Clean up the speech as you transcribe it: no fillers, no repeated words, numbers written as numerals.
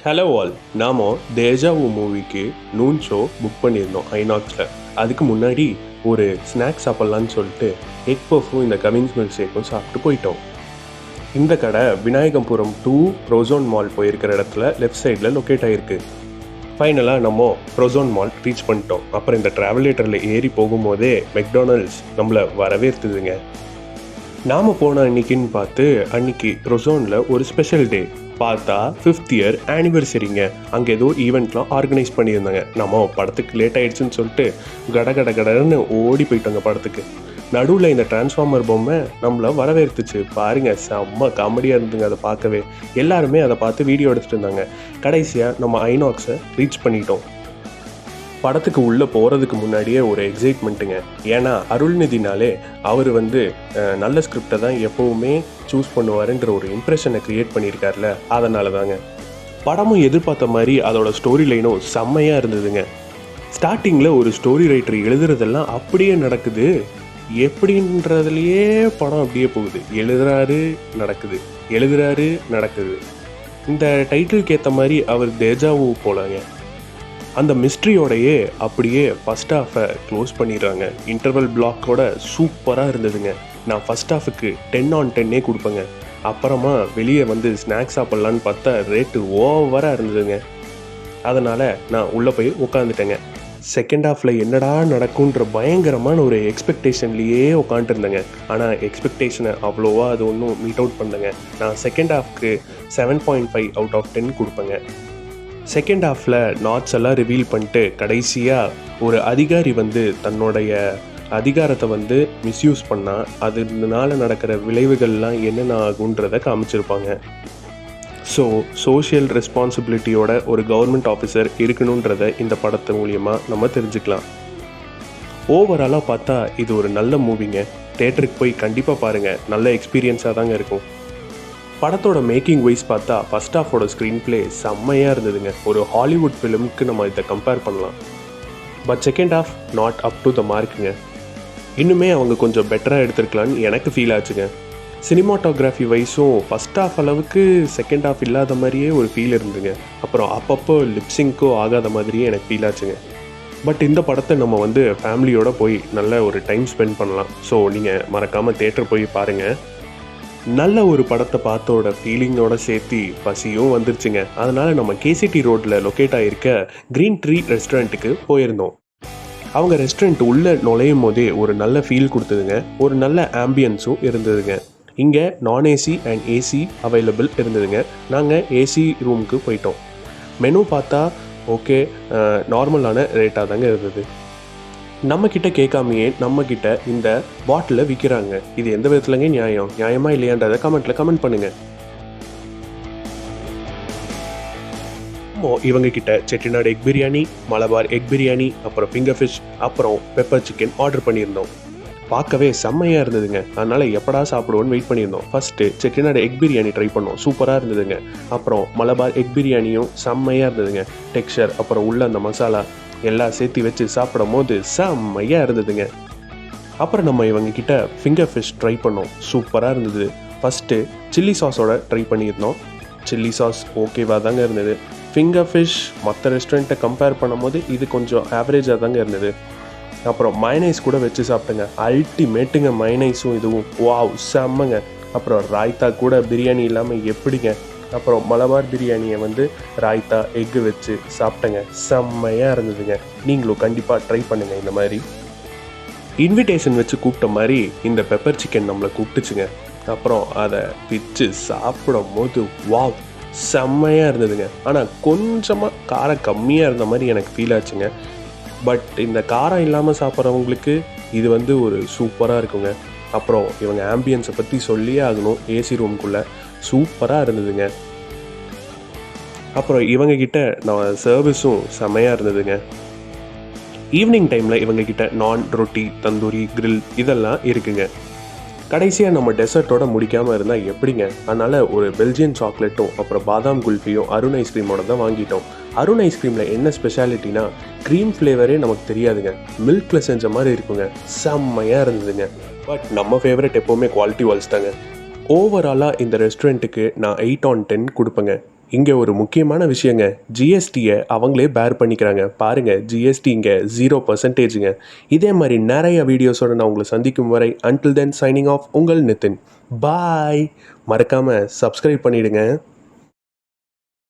Hello all, நாம் deja vu மூவிக்கு noon show book பண்ணியிருந்தோம் ஐநாக்ஸில். அதுக்கு முன்னாடி ஒரு ஸ்நாக்ஸ் சாப்பிட்லான்னு சொல்லிட்டு எக் பஃப்பும் இந்த கவின்ஸ் மில்க் ஷேக்கும் சாப்பிட்டு போயிட்டோம். இந்த கடை விநாயகபுரம் டு ப்ரோசோன் மால் போயிருக்கிற இடத்துல லெஃப்ட் சைடில் லொக்கேட் ஆகிருக்கு. ஃபைனலாக நம்ம ப்ரோசோன் மால் ரீச் பண்ணிட்டோம். அப்புறம் இந்த ட்ராவலேட்டரில் ஏறி போகும்போதே மெக்டானல்ட்ஸ் நம்மளை வரவேற்றுதுங்க. நாம் போன அன்றைக்கின்னு பார்த்து அன்றைக்கி ப்ரோசோனில் ஒரு ஸ்பெஷல் டே பார்த்தா 5th இயர் ஆனிவர்சரிங்க. அங்கே ஏதோ ஈவெண்ட்லாம் ஆர்கனைஸ் பண்ணியிருந்தாங்க. நம்ம படத்துக்கு லேட் ஆகிடுச்சுன்னு சொல்லிட்டு கடன்னு ஓடி போயிட்டோங்க படத்துக்கு. நடுவில் இந்த டிரான்ஸ்ஃபார்மர் பொம்மை நம்மளை வரவேற்றுச்சு. பாருங்கள், செம்ம காமெடியாக இருந்துங்க அதை பார்க்கவே. எல்லாருமே அதை பார்த்து வீடியோ எடுத்துகிட்டு இருந்தாங்க. கடைசியாக நம்ம ஐநாக்ஸை ரீச் பண்ணிட்டோம். படத்துக்கு உள்ளே போகிறதுக்கு முன்னாடியே ஒரு எக்ஸைட்மெண்ட்டுங்க. ஏன்னா அருள்நிதினாலே அவர் நல்ல ஸ்கிரிப்டை தான் எப்போவுமே சூஸ் பண்ணுவாருன்ற ஒரு இம்ப்ரெஷனை க்ரியேட் பண்ணியிருக்காருல, அதனால தாங்க. படமும் எதிர்பார்த்த மாதிரி அதோட ஸ்டோரி லைனும் செம்மையாக இருந்ததுங்க. ஸ்டார்டிங்கில் ஒரு ஸ்டோரி ரைட்டர் எழுதுறதெல்லாம் அப்படியே நடக்குது எப்படின்றதுலையே படம் அப்படியே போகுது. எழுதுறாரு நடக்குது. இந்த டைட்டிலுக்கு ஏற்ற மாதிரி அவர் தேஜாவு போலங்க. அந்த மிஸ்ட்ரியோடையே அப்படியே ஃபஸ்ட் ஹாஃபை க்ளோஸ் பண்ணிடுறாங்க. இன்டர்வல் பிளாக்கோட சூப்பராக இருந்ததுங்க. நான் ஃபஸ்ட் ஹாஃபுக்கு 10/10 கொடுப்பேங்க. அப்புறமா வெளியே ஸ்நாக்ஸ் சாப்பிட்லான்னு பார்த்தா ரேட்டு ஓவராக இருந்ததுங்க. அதனால் நான் உள்ளே போய் உட்காந்துட்டேங்க. செகண்ட் ஹாஃபில் என்னடா நடக்குன்ற பயங்கரமான ஒரு எக்ஸ்பெக்டேஷன்லேயே உட்காந்துருந்தேங்க. ஆனால் எக்ஸ்பெக்டேஷனை அவ்வளோவா அது ஒன்றும் மீட் அவுட் பண்ணேங்க. நான் செகண்ட் ஹாஃப்க்கு 7.5/10 கொடுப்பேங்க. செகண்ட் ஹாஃபில் நாட்ஸ் எல்லாம் ரிவீல் பண்ணிட்டு கடைசியாக ஒரு அதிகாரி தன்னுடைய அதிகாரத்தை மிஸ்யூஸ் பண்ணால் அதனால நடக்கிற விளைவுகள்லாம் என்னென்ன ஆகுன்றதை காமிச்சிருப்பாங்க. ஸோ சோஷியல் ரெஸ்பான்சிபிலிட்டியோட ஒரு கவர்மெண்ட் ஆஃபீஸர் இருக்கணுன்றதை இந்த படத்து மூலியமாக நம்ம தெரிஞ்சுக்கலாம். ஓவராலாக பார்த்தா இது ஒரு நல்ல மூவிங்க. தேட்டருக்கு போய் கண்டிப்பாக பாருங்கள், நல்ல எக்ஸ்பீரியன்ஸாக தாங்க இருக்கும். படத்தோட மேக்கிங் வைஸ் பார்த்தா ஃபஸ்ட் ஹாஃபோட ஸ்க்ரீன் பிளே செம்மையாக இருந்ததுங்க. ஒரு ஹாலிவுட் ஃபிலிமுக்கு நம்ம இதை கம்பேர் பண்ணலாம். But second half not up to the மார்க்குங்க. இன்னுமே அவங்க கொஞ்சம் பெட்டராக எடுத்துருக்கலான்னு எனக்கு ஃபீல் ஆச்சுங்க. சினிமாட்டோகிராஃபி வைஸும் ஃபஸ்ட் ஹாஃப் அளவுக்கு செகண்ட் ஹாஃப் இல்லாத மாதிரியே ஒரு ஃபீல் இருந்துங்க. அப்புறம் அப்பப்போ லிப்ஸிங்க்கோ ஆகாத மாதிரியே எனக்கு ஃபீல் ஆச்சுங்க. பட் இந்த படத்தை நம்ம ஃபேமிலியோடு போய் நல்ல ஒரு டைம் ஸ்பெண்ட் பண்ணலாம். ஸோ நீங்கள் மறக்காமல் தேட்டர் போய் பாருங்கள். நல்ல ஒரு படத்தை பார்த்தோட ஃபீலிங்கோட சேர்த்து பசியும் வந்துருச்சுங்க. அதனால் நம்ம கேசிடி ரோட்டில் லொக்கேட் ஆகிருக்க க்ரீன்ட்ரீ ரெஸ்டாரண்ட்டுக்கு போயிருந்தோம். அவங்க ரெஸ்டாரண்ட் உள்ளே நுழையும் போதே ஒரு நல்ல ஃபீல் கொடுத்ததுங்க. ஒரு நல்ல ஆம்பியன்ஸும் இருந்ததுங்க. இங்கே நான் ஏசி அண்ட் ஏசி அவைலபிள் இருந்ததுங்க. நாங்கள் ஏசி ரூமுக்கு போயிட்டோம். மெனு பார்த்தா ஓகே, நார்மலான ரேட்டாக தாங்க இருந்தது. நம்மக்கிட்ட கேட்காமையே நம்மக்கிட்ட இந்த பாட்டிலை விற்கிறாங்க. இது எந்த விதத்துலங்க நியாயமா இல்லையான்றதை கமெண்ட் பண்ணுங்கள். இவங்க கிட்ட செட்டிநாடு எக் பிரியாணி, மலபார் எக் பிரியாணி, அப்புறம் ஃபிங்கர் ஃபிஷ், அப்புறம் பெப்பர் சிக்கன் ஆர்டர் பண்ணியிருந்தோம். பார்க்கவே செம்மையாக இருந்ததுங்க. அதனால் எப்படா சாப்பிடுவோன்னு வெயிட் பண்ணியிருந்தோம். First Chettinad egg biryani try பண்ணோம். சூப்பராக இருந்ததுங்க. அப்புறம் மலபார் எக் பிரியாணியும் செம்மையாக இருந்ததுங்க. டெக்ஸ்சர் அப்புறம் உள்ள அந்த மசாலா எல்லாம் சேர்த்து வச்சு சாப்பிடும் போது செம்மையாக இருந்ததுங்க. அப்புறம் நம்ம இவங்கக்கிட்ட ஃபிங்கர் ஃபிஷ் ட்ரை பண்ணோம். சூப்பராக இருந்தது. ஃபஸ்ட்டு சில்லி சாஸோட ட்ரை பண்ணியிருந்தோம். சில்லி சாஸ் ஓகேவாக தாங்க இருந்தது. ஃபிங்கர் ஃபிஷ் மற்ற ரெஸ்டாரண்ட்டை கம்பேர் பண்ணும்போது இது கொஞ்சம் ஆவரேஜாக தாங்க இருந்தது. அப்புறம் மைனைஸ் கூட வச்சு சாப்பிட்டுங்க. அல்டிமேட்டுங்க மைனைஸும் இதுவும். வாவ், செம்மங்க. அப்புறம் ராய்த்தா கூட பிரியாணி இல்லாமல் எப்படிங்க. அப்புறம் மலபார் பிரியாணியை ராய்த்தா எக்கு வச்சு சாப்பிட்டேங்க. செம்மையாக இருந்ததுங்க. நீங்களும் கண்டிப்பாக ட்ரை பண்ணுங்கள். இந்த மாதிரி இன்விடேஷன் வச்சு கூப்பிட்ட மாதிரி இந்த பெப்பர் சிக்கன் நம்மளை கூப்பிட்டுச்சுங்க. அப்புறம் அதை பிச்சு சாப்பிடும் போது வாவ், செம்மையாக இருந்ததுங்க. ஆனால் கொஞ்சமாக காரம் கம்மியாக இருந்த மாதிரி எனக்கு ஃபீல் ஆச்சுங்க. பட் இந்த காரம் இல்லாமல் சாப்பிட்றவங்களுக்கு இது ஒரு சூப்பராக இருக்குங்க. அப்புறம் இவங்க ஆம்பியன்ஸை பற்றி சொல்லியே ஆகணும். ஏசி ரூம்குள்ளே சூப்பராக இருந்ததுங்க. அப்புறம் இவங்கக்கிட்ட நான் சர்வீஸும் செம்மையாக இருந்ததுங்க. ஈவினிங் டைமில் இவங்கக்கிட்ட நான், ரொட்டி, தந்தூரி, கிரில் இதெல்லாம் இருக்குங்க. கடைசியாக நம்ம டெசர்ட்டோட முடிக்காமல் இருந்தால் எப்படிங்க. அதனால் ஒரு பெல்ஜியன் சாக்லேட்டும் அப்புறம் பாதாம் குல்ஃபியும் அருண் ஐஸ்கிரீமோட தான் வாங்கிட்டோம். அருண் ஐஸ்கிரீமில் என்ன ஸ்பெஷாலிட்டினா க்ரீம் ஃப்ளேவரே நமக்கு தெரியாதுங்க. மில்கில் செஞ்ச மாதிரி இருக்குங்க. செம்மையாக இருந்ததுங்க. பட் நம்ம ஃபேவரட் எப்போவுமே குவாலிட்டி வால்ஸ் தாங்க. ஓவராலாக இந்த ரெஸ்டாரண்ட்டுக்கு நான் 8/10 கொடுப்பேங்க. இங்கே ஒரு முக்கியமான விஷயங்க, ஜிஎஸ்டியை அவங்களே பேர் பண்ணிக்கிறாங்க. பாருங்கள், ஜிஎஸ்டி இங்கே 0%ங்க. இதே மாதிரி நிறைய வீடியோஸோடு நான் உங்களை சந்திக்கும் வரை அன்டில் தென் சைனிங் ஆஃப் உங்கள் நிதின். பாய். மறக்காமல் சப்ஸ்கிரைப் பண்ணிவிடுங்க.